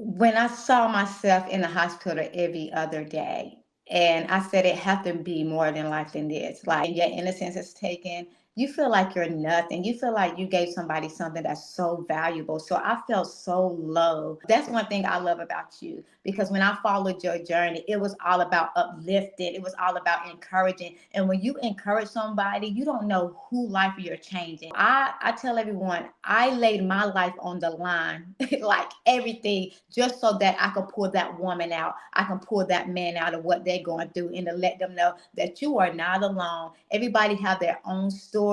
When I saw myself in the hospital every other day, and I said it had to be more than life than this. Like, your innocence is taken. You feel like you're nothing. You feel like you gave somebody something that's so valuable. So I felt so low. That's one thing I love about you, because when I followed your journey, it was all about uplifting. It was all about encouraging. And when you encourage somebody, you don't know who life you're changing. I tell everyone, I laid my life on the line, like everything, just so that I could pull that woman out. I can pull that man out of what they're going through, and to let them know that you are not alone. Everybody have their own story,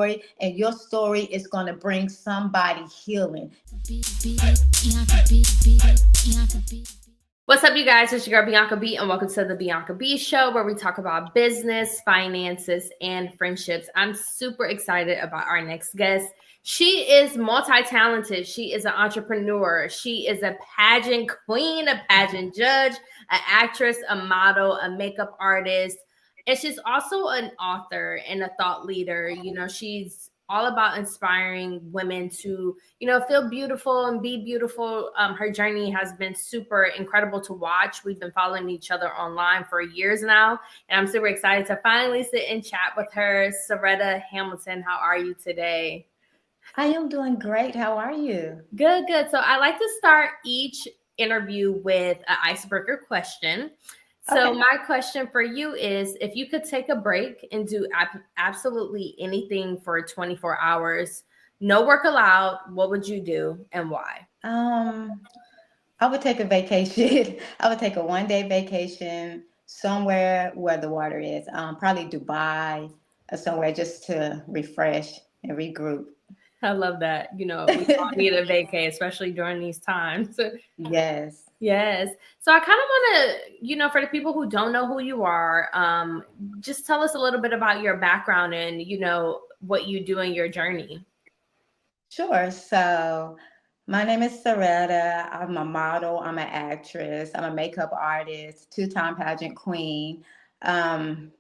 and your story is going to bring somebody healing. What's up, you guys? It's your girl, Bianca Bee, and welcome to the Bianca Bee Show, where we talk about business, finances, and friendships. I'm super excited about our next guest. She is multi-talented. She is an entrepreneur. She is a pageant queen, a pageant judge, an actress, a model, a makeup artist, and she's also an author and a thought leader. You know, she's all about inspiring women to, feel beautiful and be beautiful. Her journey has been super incredible to watch. We've been following each other online for years now, and I'm super excited to finally sit and chat with her. Scretta Hamilton, how are you today? I am doing great. How are you? Good, good. So I like to start each interview with an icebreaker question. So Okay. my question for you is, if you could take a break and do absolutely anything for 24 hours, no work allowed, what would you do and why? Um, I would take a vacation. I would take a 1 day vacation somewhere where the water is. Probably Dubai or somewhere, just to refresh and regroup. I love that. We all need a vacay, especially during these times. Yes. Yes. So I kind of want to, for the people who don't know who you are, just tell us a little bit about your background and, what you do in your journey. Sure. So my name is Scretta. I'm a model. I'm an actress. I'm a makeup artist, two-time pageant queen. Um,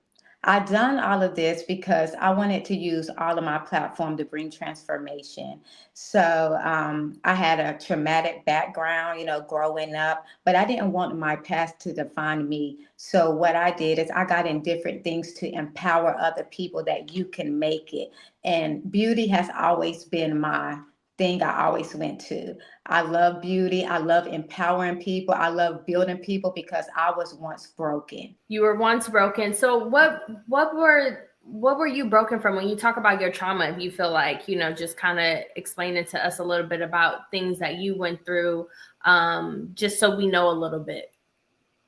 I done all of this because I wanted to use all of my platform to bring transformation. So I had a traumatic background, growing up, but I didn't want my past to define me. So what I did is I got in different things to empower other people that you can make it. And beauty has always been my thing I always went to. I love beauty. I love empowering people. I love building people because I was once broken. You were once broken. So what were you broken from? When you talk about your trauma, if you feel like, just kind of explain it to us a little bit about things that you went through, just so we know a little bit.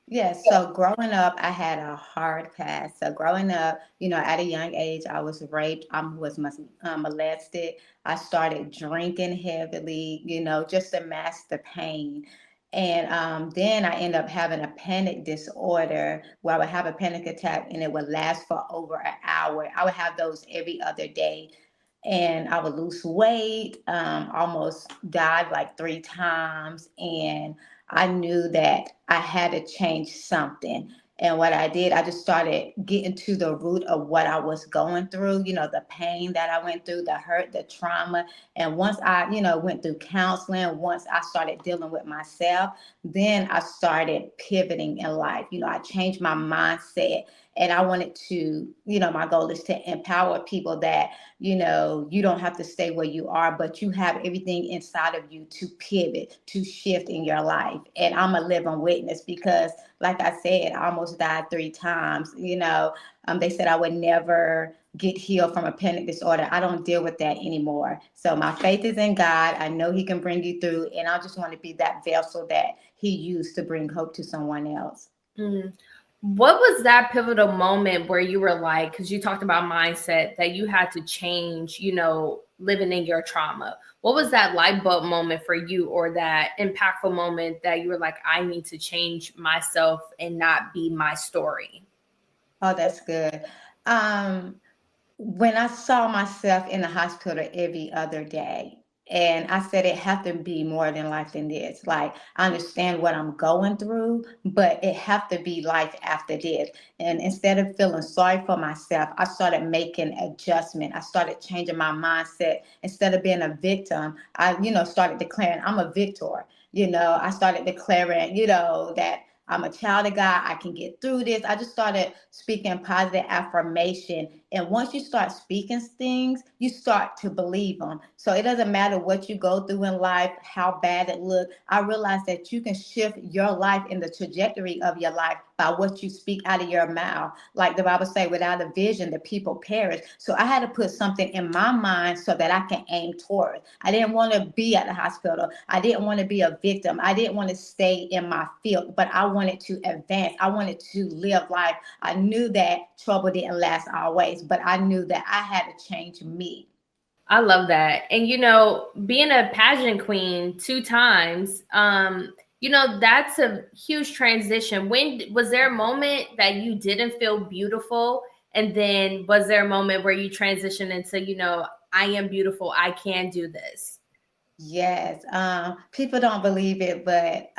Yes, so growing up, I had a hard past. So growing up, at a young age, I was raped, I was molested. I started drinking heavily, just to mask the pain. And then I ended up having a panic disorder where I would have a panic attack and it would last for over an hour. I would have those every other day. And I would lose weight, almost died like 3 times. And I knew that I had to change something. And what I did, I just started getting to the root of what I was going through, the pain that I went through, the hurt, the trauma. And once I, went through counseling, once I started dealing with myself, then I started pivoting in life. I changed my mindset. And I wanted to, my goal is to empower people that, you don't have to stay where you are, but you have everything inside of you to pivot, to shift in your life. And I'm a living witness because, like I said, I almost died 3 times. They said I would never get healed from a panic disorder. I don't deal with that anymore. So my faith is in God. I know He can bring you through. And I just want to be that vessel that He used to bring hope to someone else. Mm. What was that pivotal moment where you were like, because you talked about mindset, that you had to change, living in your trauma? What was that light bulb moment for you, or that impactful moment that you were like, I need to change myself and not be my story? Oh, that's good. Um, when I saw myself in the hospital every other day, and I said it have to be more than life than this. Like, I understand what I'm going through, but it have to be life after this. And instead of feeling sorry for myself, I started making adjustment. I started changing my mindset. Instead of being a victim, I, started declaring I'm a victor. I started declaring, that I'm a child of God. I can get through this. I just started speaking positive affirmation. And once you start speaking things, you start to believe them. So it doesn't matter what you go through in life, how bad it looks. I realized that you can shift your life in the trajectory of your life by what you speak out of your mouth. Like the Bible say, without a vision, the people perish. So I had to put something in my mind so that I can aim toward. I didn't want to be at the hospital. I didn't want to be a victim. I didn't want to stay in my field, but I wanted to advance. I wanted to live life. I knew that trouble didn't last always, but I knew that I had to change me. I love that. And being a pageant queen 2 times, that's a huge transition. When was there a moment that you didn't feel beautiful? And then was there a moment where you transitioned into, I am beautiful, I can do this? Yes, people don't believe it, but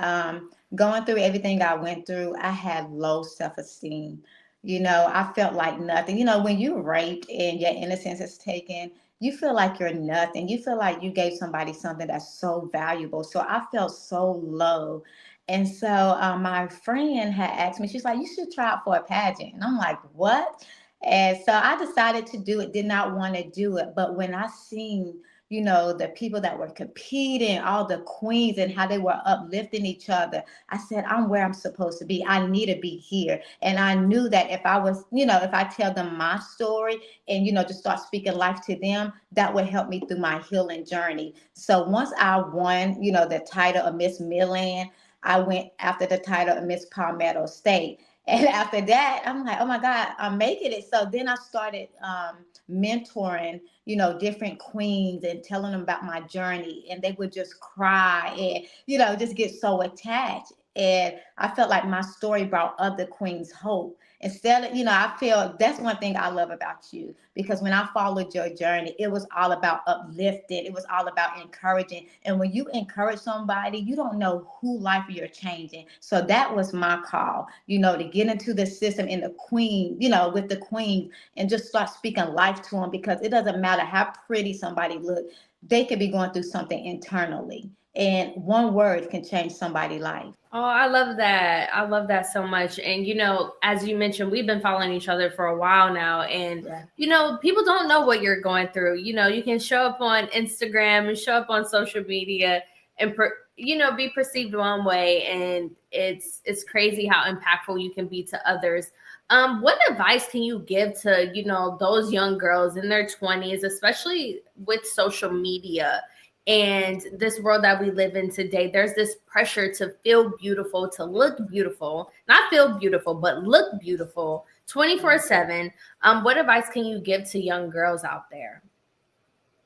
going through everything I went through, I had low self-esteem. I felt like nothing. When you're raped and your innocence is taken, you feel like you're nothing. You feel like you gave somebody something that's so valuable. So I felt so low. And so my friend had asked me, she's like, you should try out for a pageant. And I'm like, what? And so I decided to do it, did not want to do it. But when I seen the people that were competing, all the queens and how they were uplifting each other. I said, I'm where I'm supposed to be. I need to be here. And I knew that if I was, if I tell them my story and, just start speaking life to them, that would help me through my healing journey. So once I won, the title of Miss Midland, I went after the title of Miss Palmetto State. And after that, I'm like, oh my God, I'm making it. So then I started mentoring, different queens and telling them about my journey. And they would just cry and, just get so attached. And I felt like my story brought other queens hope. Instead of, I feel that's one thing I love about you, because when I followed your journey, it was all about uplifting. It was all about encouraging. And when you encourage somebody, you don't know who life you're changing. So that was my call, to get into the system and the queen, with the queen, and just start speaking life to them, because it doesn't matter how pretty somebody looks. They could be going through something internally. And one word can change somebody's life. Oh, I love that. I love that so much. And, as you mentioned, we've been following each other for a while now. And, Yeah. People don't know what you're going through. You can show up on Instagram and show up on social media and, be perceived one way. And it's crazy how impactful you can be to others. What advice can you give to, those young girls in their 20s, especially with social media and this world that we live in today? There's this pressure to feel beautiful, to look beautiful, not feel beautiful, but look beautiful 24/7. What advice can you give to young girls out there?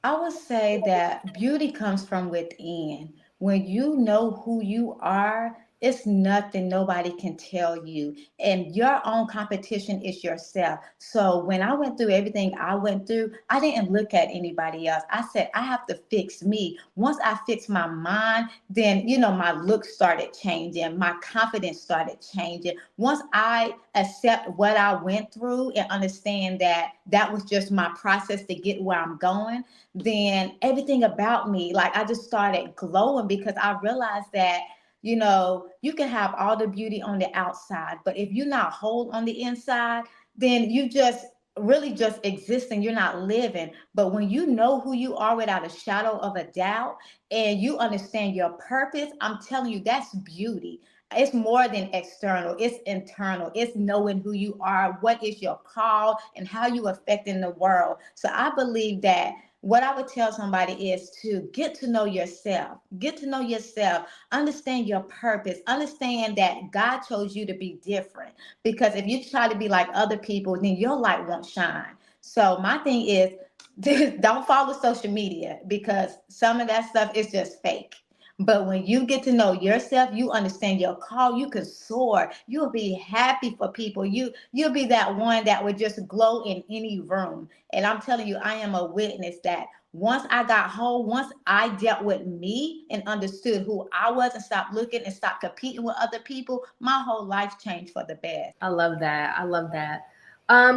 I would say that beauty comes from within. When you know who you are, it's nothing nobody can tell you. And your own competition is yourself. So when I went through everything I went through, I didn't look at anybody else. I said, I have to fix me. Once I fixed my mind, then, my look started changing. My confidence started changing. Once I accept what I went through and understand that that was just my process to get where I'm going, then everything about me, like I just started glowing, because I realized that, you can have all the beauty on the outside, but if you're not whole on the inside, then you just really just existing, you're not living. But when you know who you are without a shadow of a doubt, and you understand your purpose, I'm telling you, that's beauty. It's more than external, it's internal. It's knowing who you are, what is your call, and how you affecting the world. So I believe that what I would tell somebody is to get to know yourself. Get to know yourself. Understand your purpose. Understand that God chose you to be different. Because if you try to be like other people, then your light won't shine. So my thing is, don't follow social media, because some of that stuff is just fake. But when you get to know yourself, you understand your call, you can soar. You'll be happy for people. You'll be that one that would just glow in any room. And I'm telling you, I am a witness that once I got whole, once I dealt with me and understood who I was and stopped looking and stopped competing with other people, my whole life changed for the best. I love that. I love that.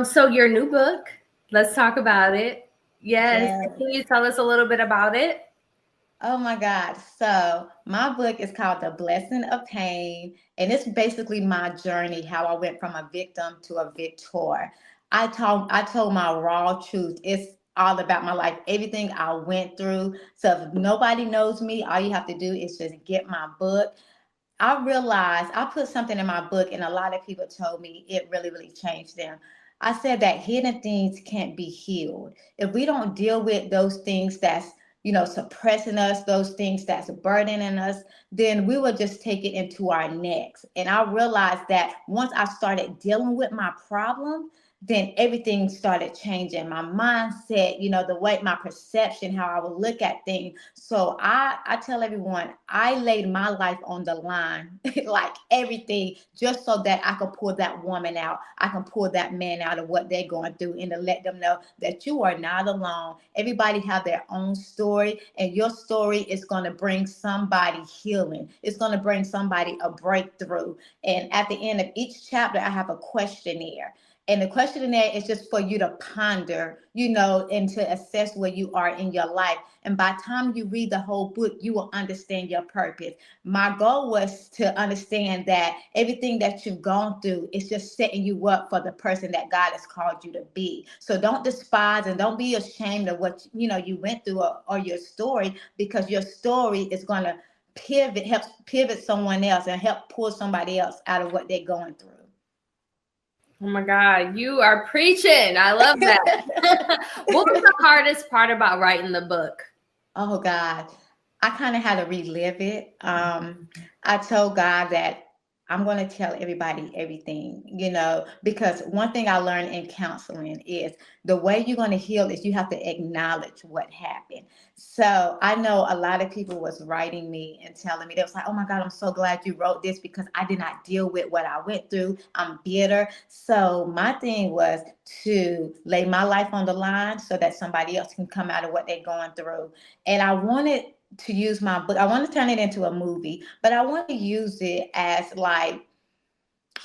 So your new book, let's talk about it. Yes. Yeah. Can you tell us a little bit about it? Oh my God. So my book is called The Blessing of Pain. And it's basically my journey, how I went from a victim to a victor. I told my raw truth. It's all about my life, everything I went through. So if nobody knows me, all you have to do is just get my book. I realized I put something in my book, and a lot of people told me it really, really changed them. I said that hidden things can't be healed. If we don't deal with those things that's, suppressing us, those things that's burdening us, then we will just take it into our necks. And I realized that once I started dealing with my problem, then everything started changing. My mindset, the way my perception, how I would look at things. So I tell everyone I laid my life on the line, like everything, just so that I can pull that woman out. I can pull that man out of what they're going through, and to let them know that you are not alone. Everybody have their own story, and your story is going to bring somebody healing. It's going to bring somebody a breakthrough. And at the end of each chapter, I have a questionnaire. And the questionnaire is just for you to ponder, and to assess where you are in your life. And by the time you read the whole book, you will understand your purpose. My goal was to understand that everything that you've gone through is just setting you up for the person that God has called you to be. So don't despise and don't be ashamed of what you went through, or your story, because your story is going to help pivot someone else and help pull somebody else out of what they're going through. Oh my God, you are preaching. I love that. What was the hardest part about writing the book? Oh God, I kind of had to relive it. I told God that I'm going to tell everybody everything, because one thing I learned in counseling is the way you're going to heal is you have to acknowledge what happened. So I know a lot of people was writing me and telling me, they was like, oh my God, I'm so glad you wrote this because I did not deal with what I went through. I'm bitter. So my thing was to lay my life on the line so that somebody else can come out of what they're going through. And I wanted to use my book. I want to turn it into a movie, but I want to use it as like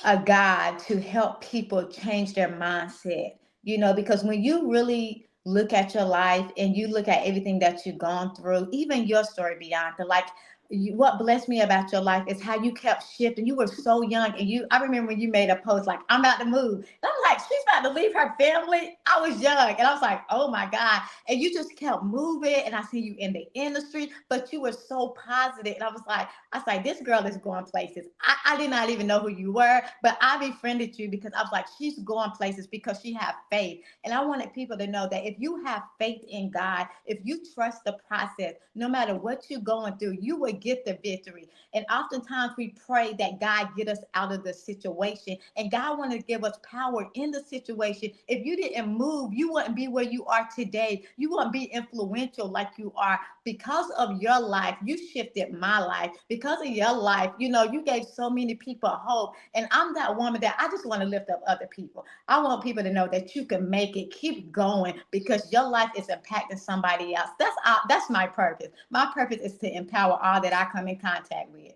a guide to help people change their mindset. Because when you really look at your life and you look at everything that you've gone through, even your story, Bianca, like what blessed me about your life is how you kept shifting. You were so young, and I remember when you made a post like, I'm about to move. And I'm like, she's about to leave her family. I was young, and I was like, oh my God. And you just kept moving, and I see you in the industry, but you were so positive. And I was like, this girl is going places. I did not even know who you were, but I befriended you because I was like, she's going places because she has faith. And I wanted people to know that if you have faith in God, if you trust the process, no matter what you're going through, you will get the victory. And oftentimes we pray that God get us out of the situation, and God wanted to give us power in the situation. If you didn't move, you wouldn't be where you are today. You wouldn't be influential like you are. Because of your life, you shifted my life. Because of your life, you gave so many people hope. And I'm that woman that I just want to lift up other people. I want people to know that you can make it. Keep going, because your life is impacting somebody else. That's my purpose. My purpose is to empower all that I come in contact with.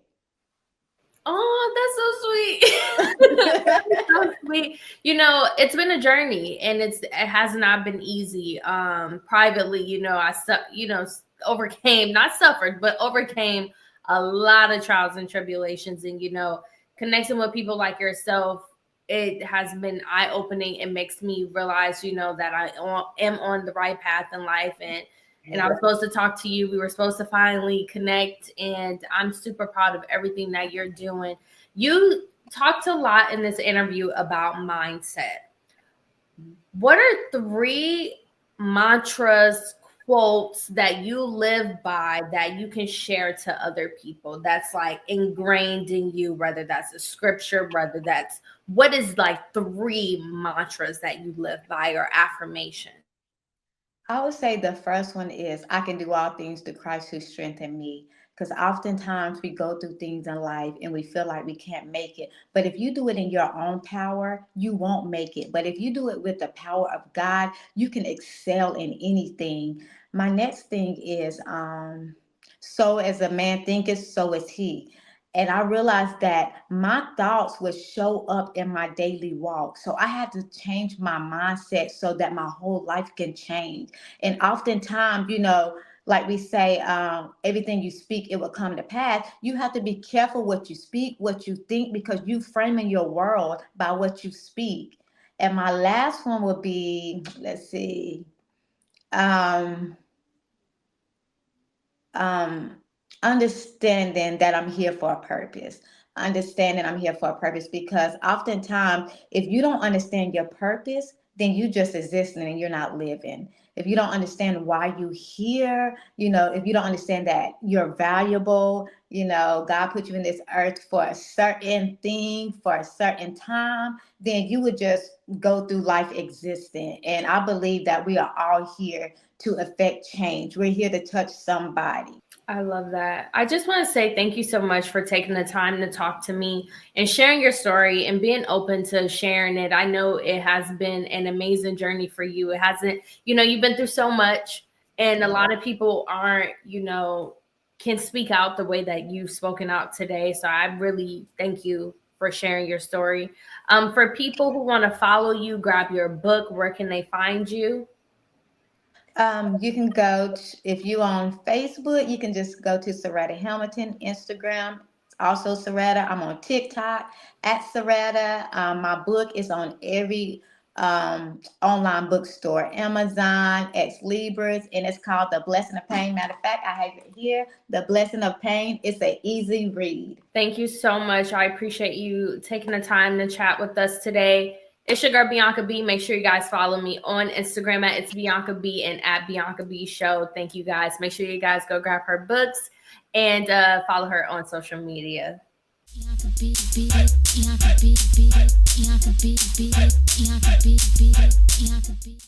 Oh, that's so sweet. That's so sweet. It's been a journey, and it has not been easy. Privately, overcame, not suffered, but overcame a lot of trials and tribulations, and connecting with people like yourself. It has been eye-opening. It makes me realize, that am on the right path in life, and I was supposed to talk to you. We were supposed to finally connect, and I'm super proud of everything that you're doing. You talked a lot in this interview about mindset. What are 3 mantras, quotes that you live by that you can share to other people that's like ingrained in you, whether that's a scripture, whether that's what is like 3 mantras that you live by or affirmation? I would say the first one is I can do all things through Christ who strengthened me. Because oftentimes we go through things in life and we feel like we can't make it. But if you do it in your own power, you won't make it. But if you do it with the power of God, you can excel in anything. My next thing is so as a man thinketh, so is he. And I realized that my thoughts would show up in my daily walk. So I had to change my mindset so that my whole life can change. And oftentimes, like we say, everything you speak, it will come to pass. You have to be careful what you speak, what you think, because you framing your world by what you speak. And my last one would be, let's see, um, um, understanding that I'm here for a purpose. Understanding I'm here for a purpose, because oftentimes, if you don't understand your purpose, then you just existing and you're not living. If you don't understand why you here, if you don't understand that you're valuable, God put you in this earth for a certain thing, for a certain time, then you would just go through life existing. And I believe that we are all here to affect change. We're here to touch somebody. I love that. I just want to say thank you so much for taking the time to talk to me and sharing your story and being open to sharing it. I know it has been an amazing journey for you. It hasn't, you've been through so much, and a lot of people aren't, can speak out the way that you've spoken out today. So I really thank you for sharing your story. For people who want to follow you, grab your book, where can they find you? You can go if you on Facebook, you can just go to Scretta Hamilton. Instagram, also Scretta. I'm on TikTok at Scretta. My book is on every online bookstore, Amazon, Ex Libris, and it's called The Blessing of Pain. Matter of fact, I have it here. The Blessing of Pain. It's an easy read. Thank you so much. I appreciate you taking the time to chat with us today. It's your girl, Bianca Bee. Make sure you guys follow me on Instagram at It's Bianca Bee and at Bianca Bee Show. Thank you guys. Make sure you guys go grab her books and follow her on social media. Bianca Bee, Bianca Bee, Bianca Bee, Bianca Bee, Bianca Bee.